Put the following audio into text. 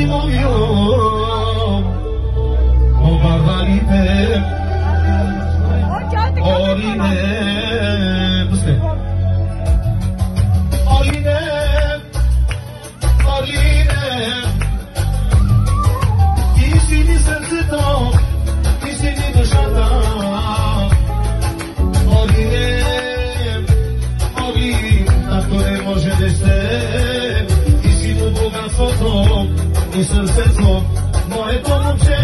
mówią o barbarie, Oline, puste. Oline, istini serce to, istini dusza ta. Oline, tak to nie może być ten. Istinu bogactwo to, i serce to, moje pomóżcie.